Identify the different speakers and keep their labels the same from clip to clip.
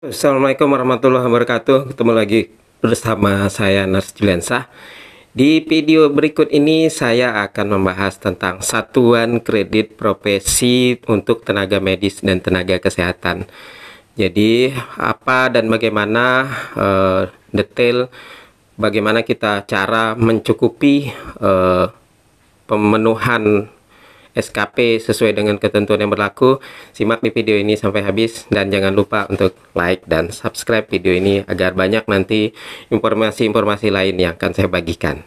Speaker 1: Assalamualaikum warahmatullahi wabarakatuh. Ketemu lagi bersama saya Nars Juliansah. Di video berikut ini saya akan membahas tentang satuan kredit profesi untuk tenaga medis dan tenaga kesehatan. Jadi apa dan bagaimana detail bagaimana kita cara mencukupi pemenuhan SKP sesuai dengan ketentuan yang berlaku. Simak di video ini sampai habis dan jangan lupa untuk like dan subscribe video ini agar banyak nanti informasi-informasi lain yang akan saya bagikan.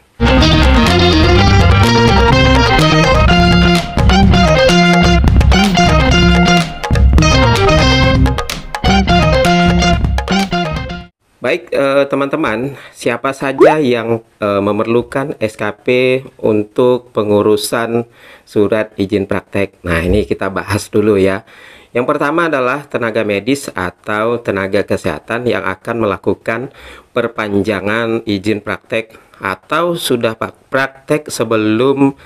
Speaker 1: Baik teman-teman, siapa saja yang memerlukan SKP untuk pengurusan surat izin praktek? Nah, ini kita bahas dulu ya. Yang pertama adalah tenaga medis atau tenaga kesehatan yang akan melakukan perpanjangan izin praktek atau sudah praktek sebelum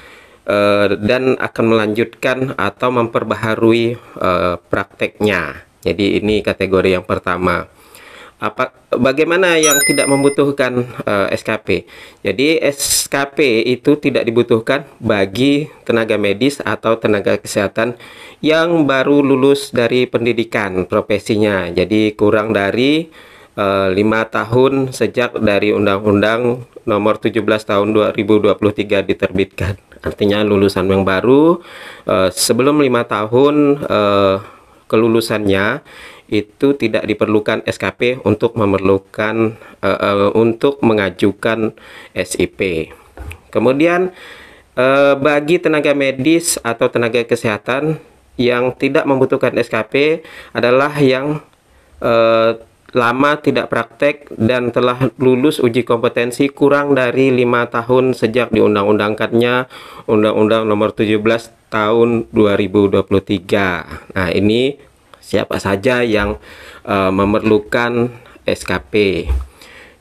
Speaker 1: dan akan melanjutkan atau memperbaharui prakteknya. Jadi ini kategori yang pertama. Bagaimana yang tidak membutuhkan SKP? Jadi SKP itu tidak dibutuhkan bagi tenaga medis atau tenaga kesehatan yang baru lulus dari pendidikan profesinya. Jadi kurang dari 5 tahun sejak dari Undang-Undang Nomor 17 Tahun 2023 diterbitkan. Artinya lulusan yang baru sebelum 5 tahun kelulusannya itu tidak diperlukan SKP untuk untuk mengajukan SIP. Kemudian bagi tenaga medis atau tenaga kesehatan yang tidak membutuhkan SKP adalah yang lama tidak praktek dan telah lulus uji kompetensi kurang dari 5 tahun sejak diundang-undangkannya Undang-Undang Nomor 17 Tahun 2023. Nah, ini siapa saja yang memerlukan SKP.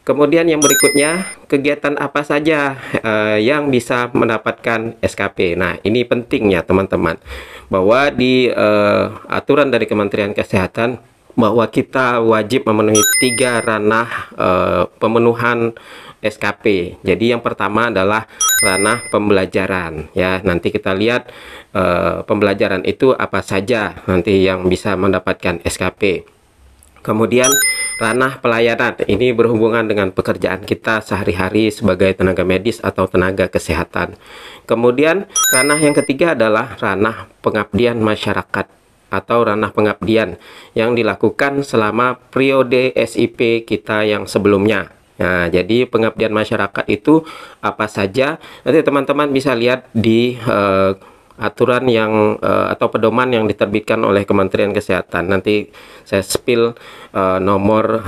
Speaker 1: Kemudian yang berikutnya, kegiatan apa saja yang bisa mendapatkan SKP. Nah, ini pentingnya teman-teman, bahwa di aturan dari Kementerian Kesehatan bahwa kita wajib memenuhi 3 ranah pemenuhan SKP. Jadi yang pertama adalah ranah pembelajaran ya. Nanti kita lihat pembelajaran itu apa saja nanti yang bisa mendapatkan SKP. Kemudian ranah pelayanan, ini berhubungan dengan pekerjaan kita sehari-hari sebagai tenaga medis atau tenaga kesehatan. Kemudian ranah yang ketiga adalah ranah pengabdian masyarakat atau ranah pengabdian yang dilakukan selama periode SIP kita yang sebelumnya. Nah, jadi pengabdian masyarakat itu apa saja? Nanti teman-teman bisa lihat di aturan yang atau pedoman yang diterbitkan oleh Kementerian Kesehatan. Nanti saya spill nomor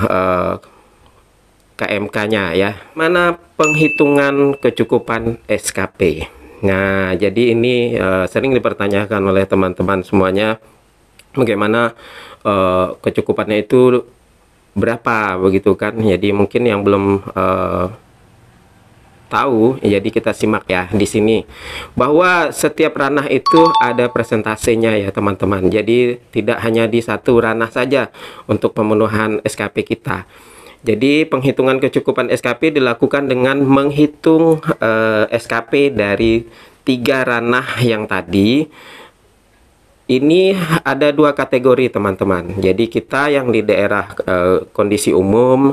Speaker 1: KMK-nya ya. Mana penghitungan kecukupan SKP? Nah, jadi ini sering dipertanyakan oleh teman-teman semuanya, bagaimana kecukupannya itu berapa begitu kan. Jadi mungkin yang belum tahu, jadi kita simak ya di sini bahwa setiap ranah itu ada presentasenya ya teman-teman. Jadi tidak hanya di satu ranah saja untuk pemenuhan SKP kita. Jadi penghitungan kecukupan SKP dilakukan dengan menghitung SKP dari 3 ranah yang tadi. Ini ada 2 kategori teman-teman. Jadi kita yang di daerah kondisi umum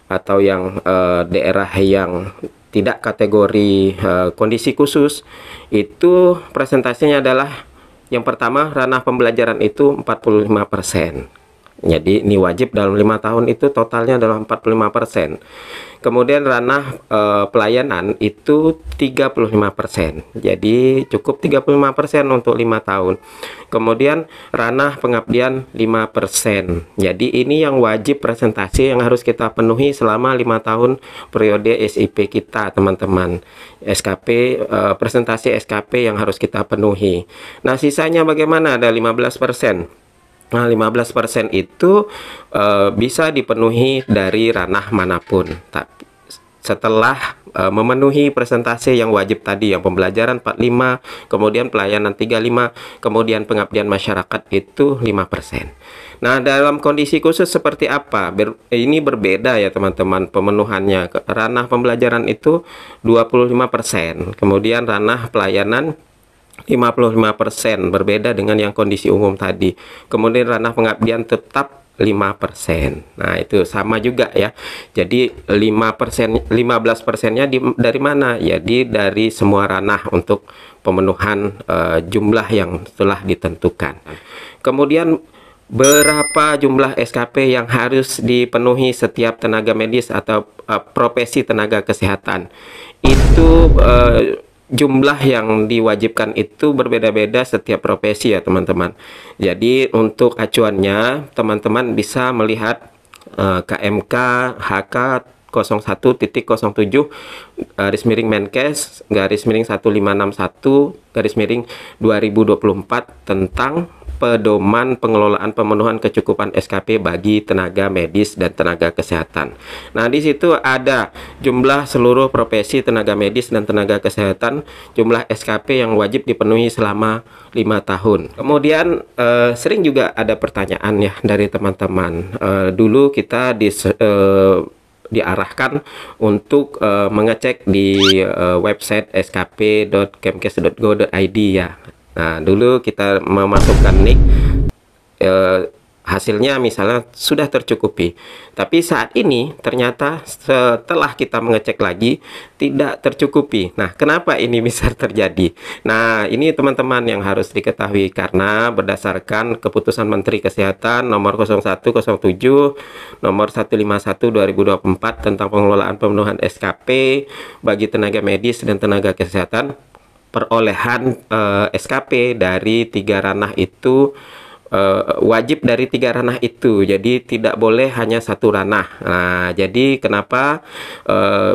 Speaker 1: atau yang daerah yang tidak kategori kondisi khusus, itu presentasinya adalah yang pertama ranah pembelajaran itu 45%. Jadi ini wajib dalam 5 tahun itu totalnya adalah 45%. Kemudian ranah pelayanan itu 35%. Jadi cukup 35% untuk 5 tahun. Kemudian ranah pengabdian 5%. Jadi ini yang wajib presentasi yang harus kita penuhi selama 5 tahun periode SIP kita teman-teman. SKP, presentasi SKP yang harus kita penuhi. Nah, sisanya bagaimana? Ada 15%. Nah, 15% itu bisa dipenuhi dari ranah manapun. Tapi setelah memenuhi presentasi yang wajib tadi, yang pembelajaran 45, kemudian pelayanan 35, kemudian pengabdian masyarakat itu 5%. Nah, dalam kondisi khusus seperti apa? Ini berbeda ya teman-teman pemenuhannya. Ranah pembelajaran itu 25%, kemudian ranah pelayanan 55%, berbeda dengan yang kondisi umum tadi. Kemudian ranah pengabdian tetap 5%. Nah, itu sama juga ya. Jadi 5%, 15%-nya dari mana? Jadi dari semua ranah untuk pemenuhan jumlah yang telah ditentukan. Kemudian berapa jumlah SKP yang harus dipenuhi setiap tenaga medis atau profesi tenaga kesehatan? Itu jumlah yang diwajibkan itu berbeda-beda setiap profesi ya teman-teman. Jadi untuk acuannya teman-teman bisa melihat KMK HK 01.07 garis miring Menkes garis miring 1561 garis miring 2024 tentang pedoman pengelolaan pemenuhan kecukupan SKP bagi tenaga medis dan tenaga kesehatan. Nah, di situ ada jumlah seluruh profesi tenaga medis dan tenaga kesehatan, jumlah SKP yang wajib dipenuhi selama 5 tahun. Kemudian sering juga ada pertanyaan ya dari teman-teman. Dulu kita diarahkan untuk mengecek di website skp.kemkes.go.id ya. Nah, dulu kita memasukkan NIK, hasilnya misalnya sudah tercukupi. Tapi saat ini ternyata setelah kita mengecek lagi tidak tercukupi. Nah, kenapa ini bisa terjadi? Nah, ini teman-teman yang harus diketahui karena berdasarkan keputusan Menteri Kesehatan nomor 0107 nomor 151 2024 tentang pengelolaan pemenuhan SKP bagi tenaga medis dan tenaga kesehatan, perolehan SKP dari 3 ranah itu wajib dari 3 ranah itu, jadi tidak boleh hanya 1 ranah. Nah, jadi kenapa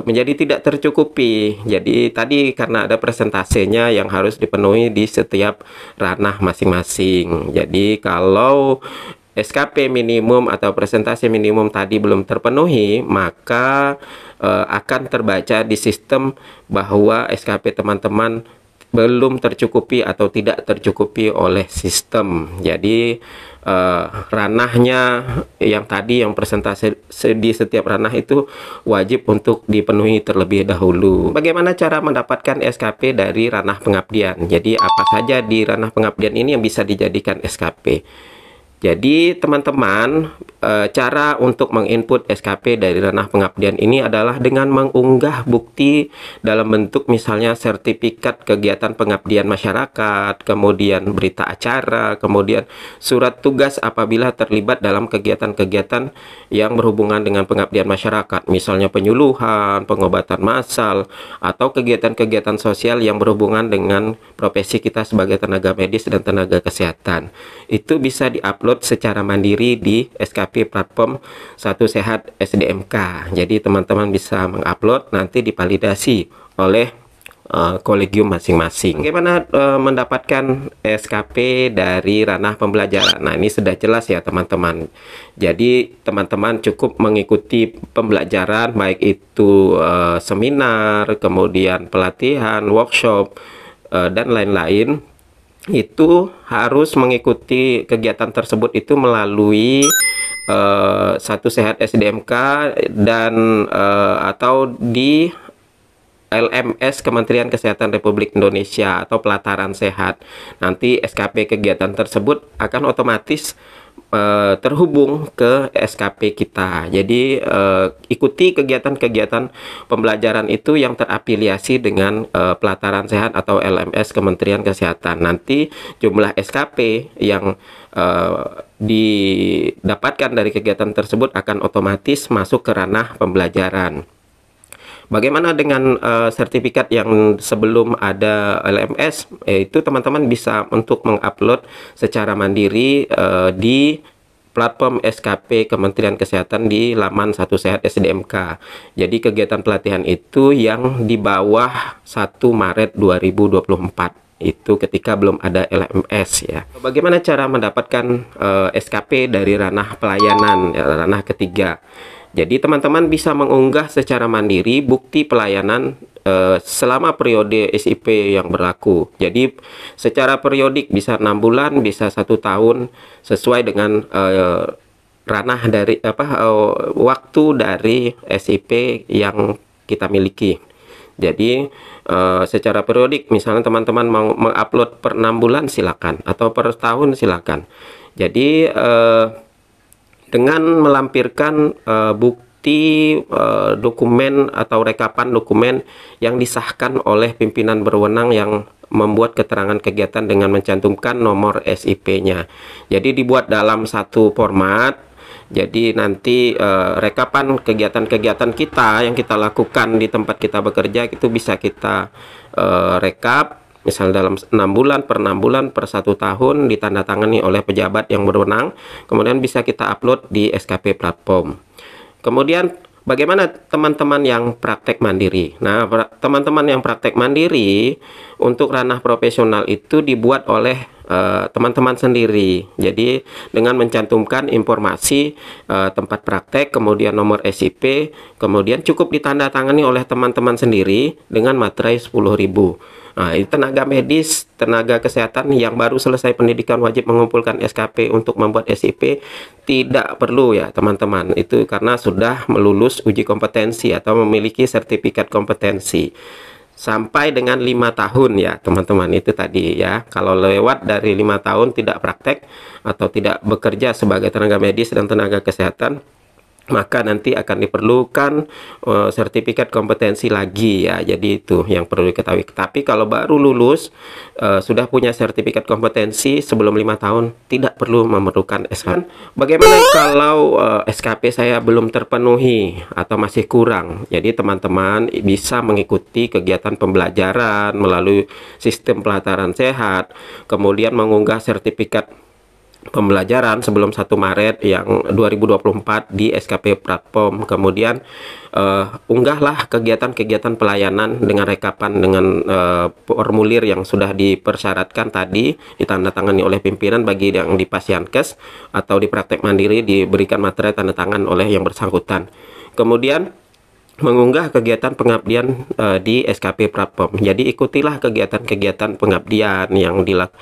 Speaker 1: menjadi tidak tercukupi? Jadi tadi karena ada presentasenya yang harus dipenuhi di setiap ranah masing-masing. Jadi kalau SKP minimum atau presentasi minimum tadi belum terpenuhi, maka akan terbaca di sistem bahwa SKP teman-teman belum tercukupi atau tidak tercukupi oleh sistem. Jadi ranahnya yang tadi yang presentasi di setiap ranah itu wajib untuk dipenuhi terlebih dahulu. Bagaimana cara mendapatkan SKP dari ranah pengabdian? Jadi apa saja di ranah pengabdian ini yang bisa dijadikan SKP? Jadi teman-teman, cara untuk menginput SKP dari ranah pengabdian ini adalah dengan mengunggah bukti dalam bentuk misalnya sertifikat kegiatan pengabdian masyarakat, kemudian berita acara, kemudian surat tugas apabila terlibat dalam kegiatan-kegiatan yang berhubungan dengan pengabdian masyarakat, misalnya penyuluhan, pengobatan massal, atau kegiatan-kegiatan sosial yang berhubungan dengan profesi kita sebagai tenaga medis dan tenaga kesehatan. Itu bisa diupload secara mandiri di SKP platform Satu Sehat SDMK. Jadi teman-teman bisa mengupload, nanti divalidasi oleh kolegium masing-masing. Bagaimana mendapatkan SKP dari ranah pembelajaran? Nah, ini sudah jelas ya teman-teman. Jadi teman-teman cukup mengikuti pembelajaran, baik itu seminar, kemudian pelatihan, workshop, dan lain-lain. Itu harus mengikuti kegiatan tersebut itu melalui Satu Sehat SDMK dan atau di LMS Kementerian Kesehatan Republik Indonesia atau Pelataran Sehat. Nanti SKP kegiatan tersebut akan otomatis terhubung ke SKP kita. Jadi ikuti kegiatan-kegiatan pembelajaran itu yang terafiliasi dengan Pelataran Sehat atau LMS Kementerian Kesehatan. Nanti jumlah SKP yang didapatkan dari kegiatan tersebut akan otomatis masuk ke ranah pembelajaran. Bagaimana dengan sertifikat yang sebelum ada LMS? Itu teman-teman bisa untuk mengupload secara mandiri di platform SKP Kementerian Kesehatan di laman Satu Sehat SDMK. Jadi kegiatan pelatihan itu yang di bawah 1 Maret 2024. Itu ketika belum ada LMS ya. Bagaimana cara mendapatkan SKP dari ranah pelayanan, ya, ranah ketiga? Jadi teman-teman bisa mengunggah secara mandiri bukti pelayanan selama periode SIP yang berlaku. Jadi secara periodik bisa 6 bulan, bisa 1 tahun, sesuai dengan ranah dari waktu dari SIP yang kita miliki. Jadi secara periodik, misalnya teman-teman mau mengupload per 6 bulan silakan, atau per tahun silakan. Jadi dengan melampirkan bukti dokumen atau rekapan dokumen yang disahkan oleh pimpinan berwenang yang membuat keterangan kegiatan dengan mencantumkan nomor SIP-nya. Jadi dibuat dalam satu format. Jadi nanti rekapan kegiatan-kegiatan kita yang kita lakukan di tempat kita bekerja itu bisa kita rekap, misal dalam 6 bulan, per 6 bulan, per 1 tahun, ditandatangani oleh pejabat yang berwenang, kemudian bisa kita upload di SKP platform. Kemudian bagaimana teman-teman yang praktek mandiri? Nah, teman-teman yang praktek mandiri untuk ranah profesional itu dibuat oleh teman-teman sendiri. Jadi dengan mencantumkan informasi tempat praktek, kemudian nomor SIP, kemudian cukup ditandatangani oleh teman-teman sendiri dengan materai 10.000. Nah, itu tenaga medis, tenaga kesehatan yang baru selesai pendidikan wajib mengumpulkan SKP untuk membuat SIP tidak perlu ya teman-teman. Itu karena sudah melulus uji kompetensi atau memiliki sertifikat kompetensi sampai dengan 5 tahun ya teman-teman. Itu tadi ya, kalau lewat dari 5 tahun tidak praktek atau tidak bekerja sebagai tenaga medis dan tenaga kesehatan, maka nanti akan diperlukan sertifikat kompetensi lagi ya. Jadi itu yang perlu diketahui. Tapi kalau baru lulus sudah punya sertifikat kompetensi sebelum 5 tahun, tidak perlu memerlukan SKP. Bagaimana kalau SKP saya belum terpenuhi atau masih kurang? Jadi teman-teman bisa mengikuti kegiatan pembelajaran melalui sistem pelataran sehat, kemudian mengunggah sertifikat pembelajaran sebelum 1 Maret yang 2024 di SKP platform. Kemudian unggahlah kegiatan-kegiatan pelayanan dengan rekapan dengan formulir yang sudah dipersyaratkan tadi, ditandatangani oleh pimpinan. Bagi yang di Pasyankes atau di praktek mandiri diberikan materai tanda tangan oleh yang bersangkutan. Kemudian mengunggah kegiatan pengabdian di SKP platform. Jadi ikutilah kegiatan-kegiatan pengabdian yang dilakukan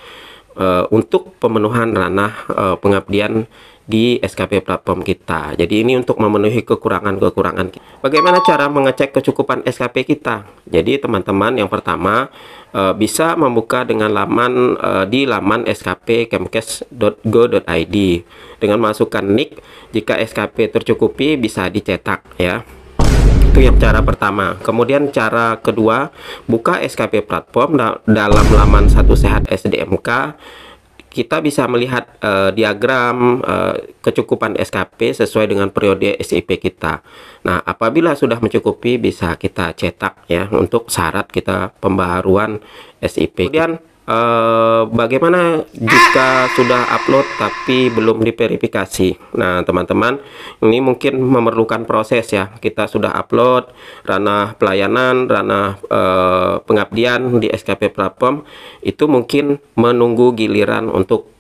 Speaker 1: untuk pemenuhan ranah pengabdian di SKP platform kita. Jadi ini untuk memenuhi kekurangan-kekurangan. Bagaimana cara mengecek kecukupan SKP kita? Jadi teman-teman, yang pertama bisa membuka dengan laman di laman skpkemkes.go.id dengan masukkan NIK. Jika SKP tercukupi bisa dicetak ya. Itu yang cara pertama. Kemudian cara kedua, buka SKP platform dalam laman Satu Sehat SDMK. Kita bisa melihat diagram kecukupan SKP sesuai dengan periode SIP kita. Nah, apabila sudah mencukupi bisa kita cetak ya untuk syarat kita pembaharuan SIP. Kemudian bagaimana jika sudah upload tapi belum diverifikasi? Nah teman-teman, ini mungkin memerlukan proses ya. Kita sudah upload ranah pelayanan, ranah pengabdian di SKP platform, itu mungkin menunggu giliran untuk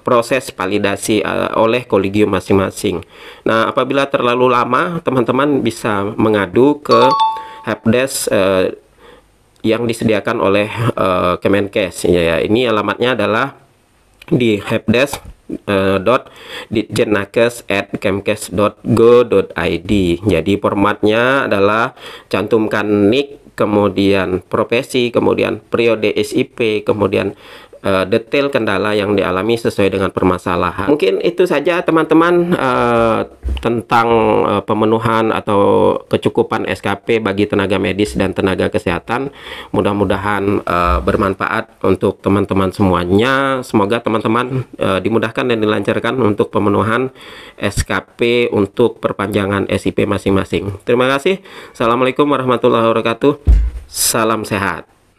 Speaker 1: proses validasi oleh kolegium masing-masing. Nah apabila terlalu lama, teman-teman bisa mengadu ke helpdesk yang disediakan oleh Kemenkes ya. Ini alamatnya adalah di helpdesk.ditjennakes@kemkes.go.id. Jadi formatnya adalah cantumkan NIK, kemudian profesi, kemudian periode SIP, kemudian detail kendala yang dialami sesuai dengan permasalahan. Mungkin itu saja teman-teman tentang pemenuhan atau kecukupan SKP bagi tenaga medis dan tenaga kesehatan. Mudah-mudahan bermanfaat untuk teman-teman semuanya. Semoga teman-teman dimudahkan dan dilancarkan untuk pemenuhan SKP untuk perpanjangan SIP masing-masing. Terima kasih. Assalamualaikum warahmatullahi wabarakatuh. Salam sehat.